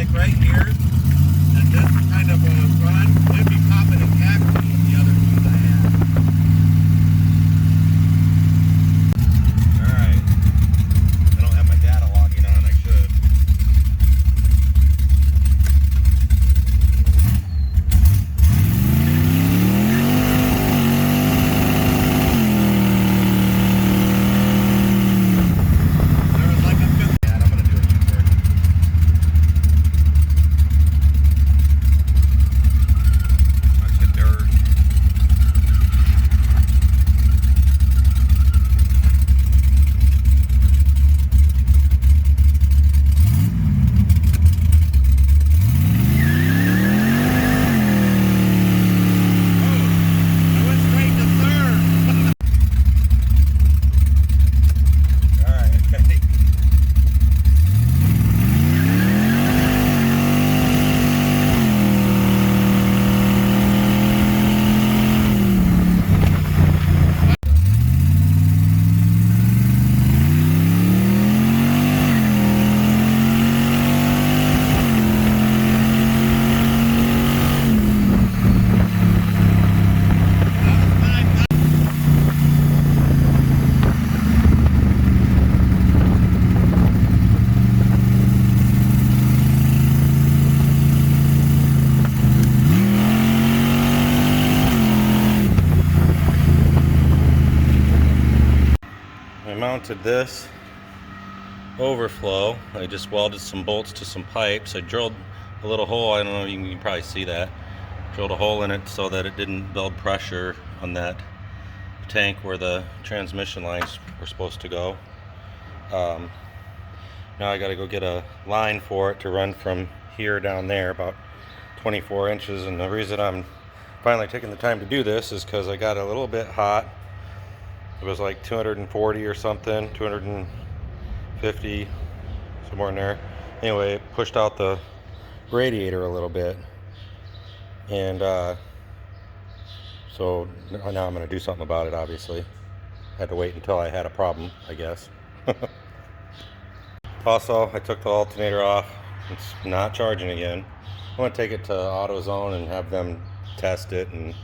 like right here, and this kind of run, it'd be popping and taxing with the other shoes I had. Alright. I don't have my data logging on, I should. I mounted this overflow. I just welded some bolts to some pipes. I drilled a little hole. I don't know, you can probably see that. Drilled a hole in it so that it didn't build pressure on that tank where the transmission lines were supposed to go. Now I got to go get a line for it to run from here down there, about 24 inches. And the reason I'm finally taking the time to do this is because I got a little bit hot. It was like 240 or something, 250, somewhere in there. Anyway, it pushed out the radiator a little bit. And so now I'm going to do something about it, obviously. Had to wait until I had a problem, I guess. Also, I took the alternator off. It's not charging again. I'm going to take it to AutoZone and have them test it. And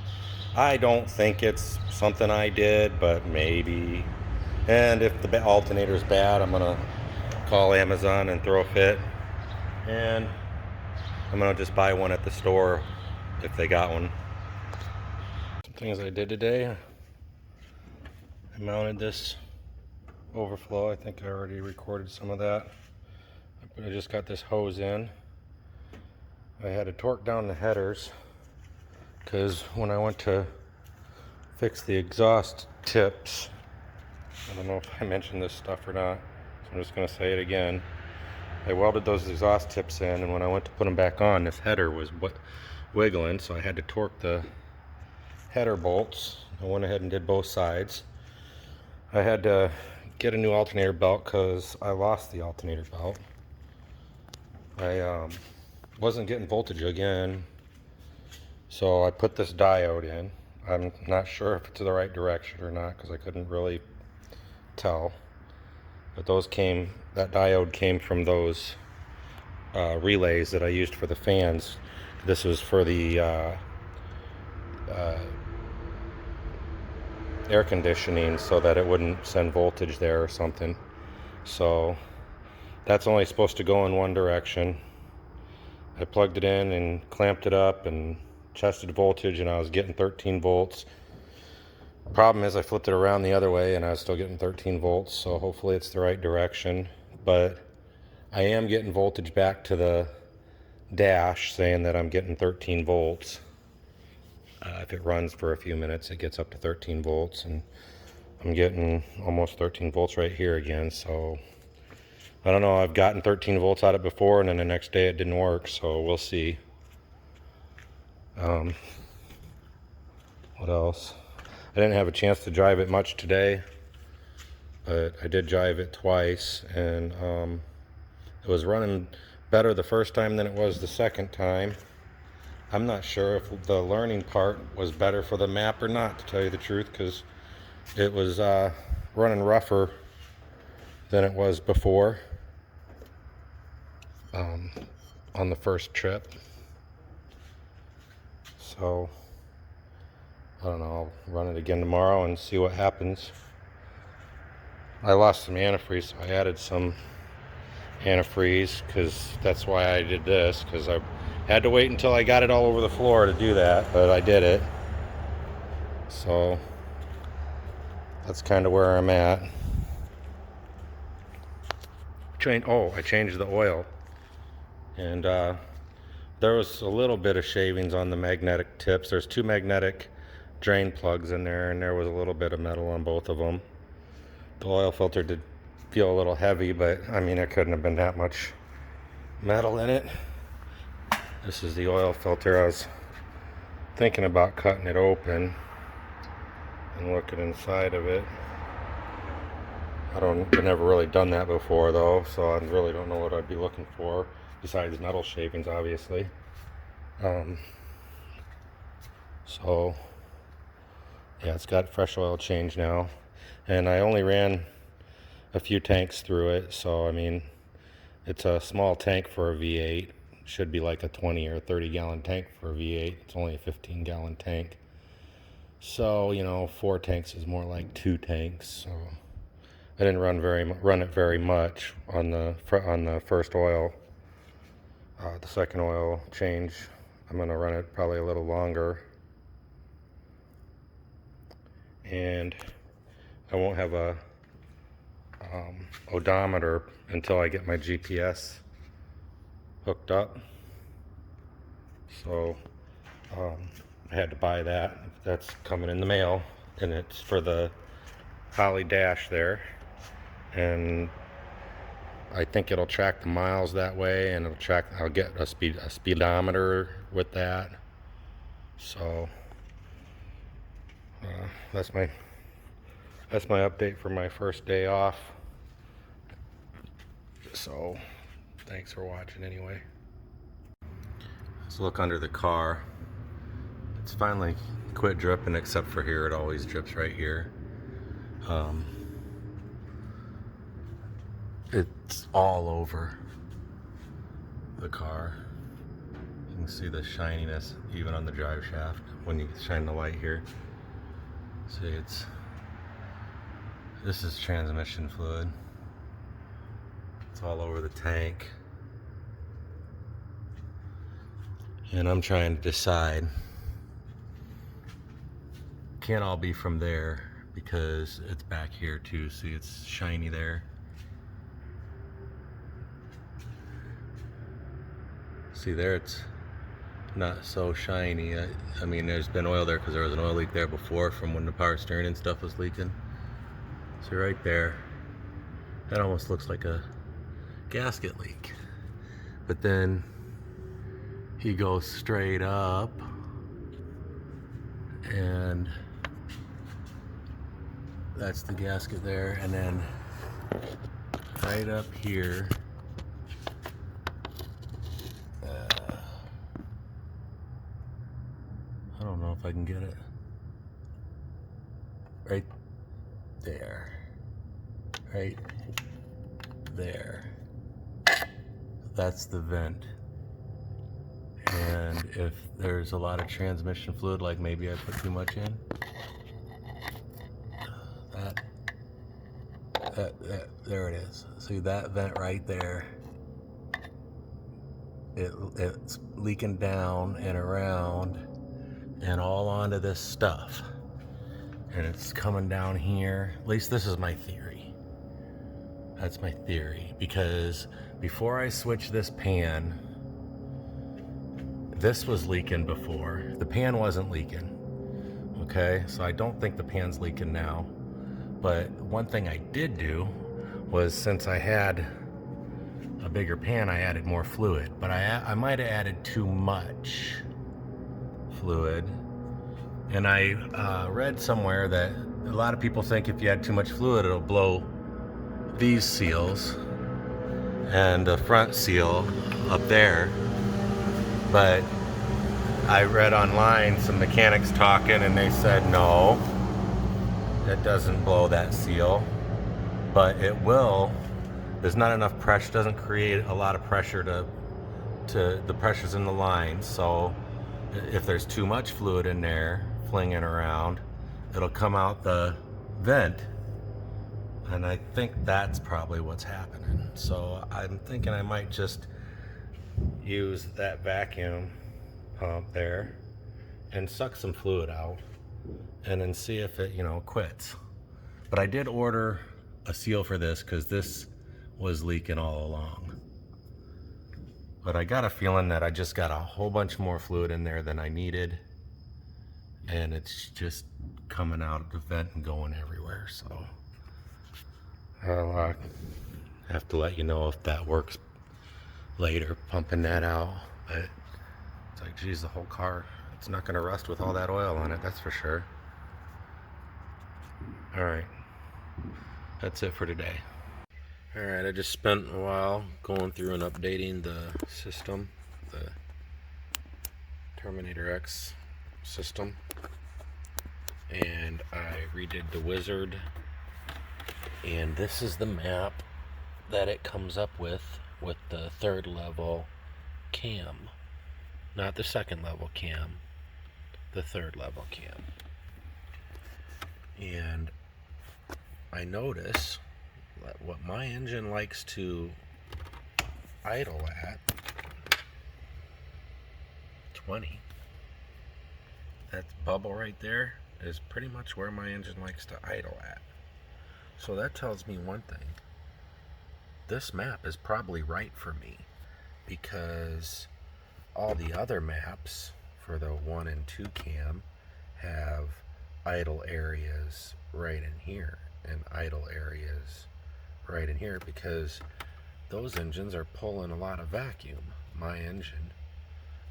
I don't think it's something I did, but maybe. And if the alternator is bad, I'm gonna call Amazon and throw a fit. And I'm gonna just buy one at the store if they got one. Some things I did today. I mounted this overflow. I think I already recorded some of that. But I just got this hose in. I had to torque down the headers, because when I went to fix the exhaust tips, I don't know if I mentioned this stuff or not, so I'm just going to say it again. I welded those exhaust tips in, and when I went to put them back on, this header was wiggling, so I had to torque the header bolts. I went ahead and did both sides. I had to get a new alternator belt because I lost the alternator belt. I wasn't getting voltage again. So I put this diode in. I'm not sure if it's the right direction or not because I couldn't really tell. But that diode came from those relays that I used for the fans. This was for the air conditioning so that it wouldn't send voltage there or something. So that's only supposed to go in one direction. I plugged it in and clamped it up and tested voltage, and I was getting 13 volts. Problem is I flipped it around the other way and I was still getting 13 volts, so hopefully it's the right direction. But I am getting voltage back to the dash saying that I'm getting 13 volts. If it runs for a few minutes, it gets up to 13 volts, and I'm getting almost 13 volts right here again. So I don't know, I've gotten 13 volts out of it before, and then the next day it didn't work, so we'll see. What else? I didn't have a chance to drive it much today, but I did drive it twice, and it was running better the first time than it was the second time. I'm not sure if the learning part was better for the map or not, to tell you the truth, because it was running rougher than it was before. on the first trip. So I don't know, I'll run it again tomorrow and see what happens. I lost some antifreeze, so I added some antifreeze because that's why I did this, because I had to wait until I got it all over the floor to do that, but I did it. So that's kind of where I'm at. I changed the oil, and there was a little bit of shavings on the magnetic tips. There's 2 magnetic drain plugs in there, and there was a little bit of metal on both of them. The oil filter did feel a little heavy, but I mean, it couldn't have been that much metal in it. This is the oil filter. I was thinking about cutting it open and looking inside of it. I've never really done that before though, so I really don't know what I'd be looking for besides metal shavings, obviously. So yeah, it's got fresh oil change now, and I only ran a few tanks through it, so I mean, it's a small tank for a V8. Should be like a 20 or 30 gallon tank for a V8. It's only a 15 gallon tank, so you know, 4 tanks is more like 2 tanks. So I didn't run it very much on the first oil. The second oil change, I'm gonna run it probably a little longer, and I won't have a odometer until I get my GPS hooked up. So I had to buy that. That's coming in the mail, and it's for the Holley dash there, and I think it'll track the miles that way, and I'll get a speedometer with that. So that's my update for my first day off. So thanks for watching anyway. Let's look under the car. It's finally quit dripping, except for here. It always drips right here. It's all over the car. You can see the shininess even on the drive shaft when you shine the light here. See, this is transmission fluid. It's all over the tank. And I'm trying to decide. Can't all be from there because it's back here too. See, it's shiny there. See there, it's not so shiny. I mean, there's been oil there because there was an oil leak there before from when the power steering and stuff was leaking. So right there, that almost looks like a gasket leak. But then he goes straight up, and that's the gasket there. And then right up here, I don't know if I can get it. Right there. Right there. That's the vent. And if there's a lot of transmission fluid, like maybe I put too much in, there it is. See that vent right there? It's leaking down and around and all onto this stuff. And it's coming down here. At least this is my theory. That's my theory. Because before I switched this pan, this was leaking before. The pan wasn't leaking. Okay, so I don't think the pan's leaking now. But one thing I did do was, since I had a bigger pan, I added more fluid. But I might have added too much fluid. And I read somewhere that a lot of people think if you add too much fluid, it'll blow these seals and the front seal up there. But I read online some mechanics talking, and they said no, it doesn't blow that seal, but it will. There's not enough pressure, doesn't create a lot of pressure to to the pressures in the lines. So if there's too much fluid in there flinging around, it'll come out the vent. And I think that's probably what's happening. So I'm thinking I might just use that vacuum pump there and suck some fluid out and then see if it, quits. But I did order a seal for this because this was leaking all along. But I got a feeling that I just got a whole bunch more fluid in there than I needed, and it's just coming out of the vent and going everywhere. So I'll have to let you know if that works later, pumping that out. But it's like, geez, the whole car, it's not going to rust with all that oil on it, that's for sure. All right, that's it for today. All right, I just spent a while going through and updating the system, the Terminator X system, and I redid the wizard, and this is the map that it comes up with the 3rd level cam, not the 2nd level cam, the 3rd level cam. And I notice that what my engine likes to idle at 20, that bubble right there is pretty much where my engine likes to idle at. So that tells me one thing: this map is probably right for me, because all the other maps for the 1 and 2 cam have idle areas right in here and idle areas right in here, because those engines are pulling a lot of vacuum. My engine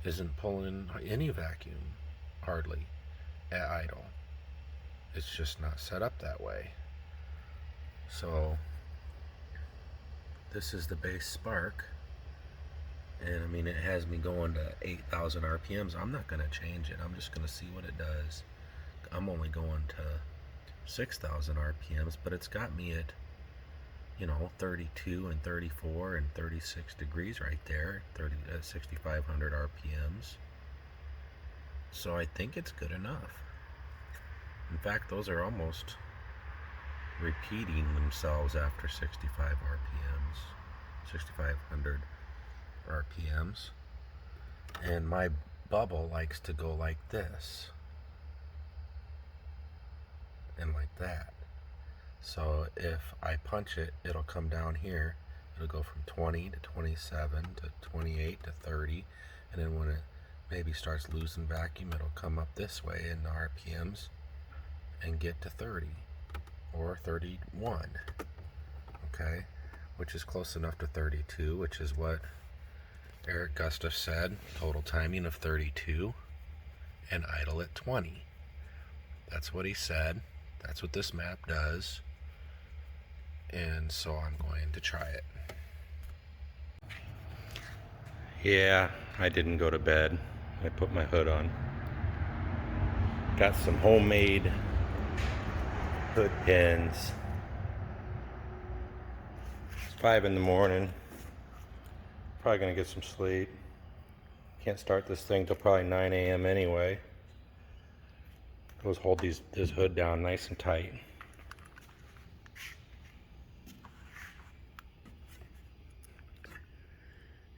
isn't pulling any vacuum, hardly, at idle. It's just not set up that way. So this is the base Spark, and I mean, it has me going to 8,000 RPMs. I'm not going to change it. I'm just going to see what it does. I'm only going to 6,000 RPMs, but it's got me at 32 and 34 and 36 degrees right there, 6,500 RPMs. So I think it's good enough. In fact, those are almost repeating themselves after 65 RPMs, 6,500 RPMs. And my bubble likes to go like this and like that. So if I punch it, it'll come down here. It'll go from 20 to 27 to 28 to 30, and then when it maybe starts losing vacuum, it'll come up this way in the RPMs and get to 30 or 31. Okay, which is close enough to 32, which is what Eric Gustaf said, total timing of 32 and idle at 20. That's what he said. That's what this map does. And so I'm going to try it. Yeah, I didn't go to bed. I put my hood on. Got some homemade hood pins. It's 5 in the morning. Probably gonna get some sleep. Can't start this thing till probably 9 a.m. anyway. Let's hold this hood down nice and tight.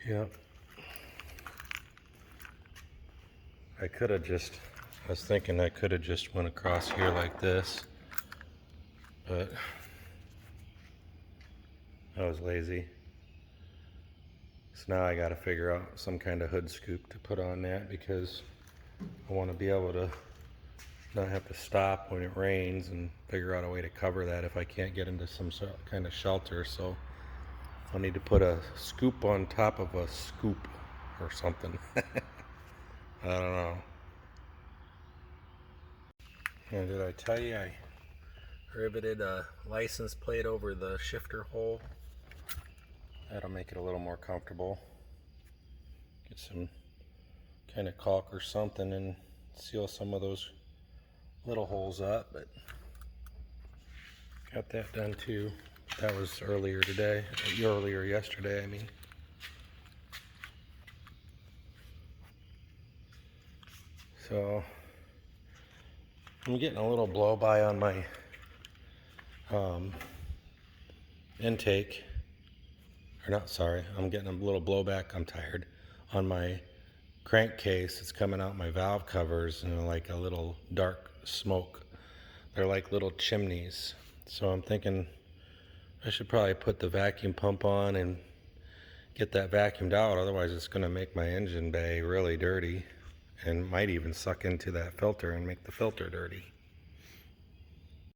Yep. I was thinking I could have just went across here like this, but I was lazy. So now I got to figure out some kind of hood scoop to put on that, because I want to be able to not have to stop when it rains and figure out a way to cover that if I can't get into some kind of shelter. So I'll need to put a scoop on top of a scoop or something. I don't know. And did I tell you I riveted a license plate over the shifter hole? That'll make it a little more comfortable. Get some kind of caulk or something and seal some of those little holes up, but got that done too. That was earlier yesterday, I mean. So I'm getting a little blow by on my intake, or not, sorry, I'm getting a little blowback, I'm tired, on my crankcase. It's coming out my valve covers and like a little dark smoke. They're like little chimneys. So I'm thinking I should probably put the vacuum pump on and get that vacuumed out, otherwise it's going to make my engine bay really dirty and might even suck into that filter and make the filter dirty.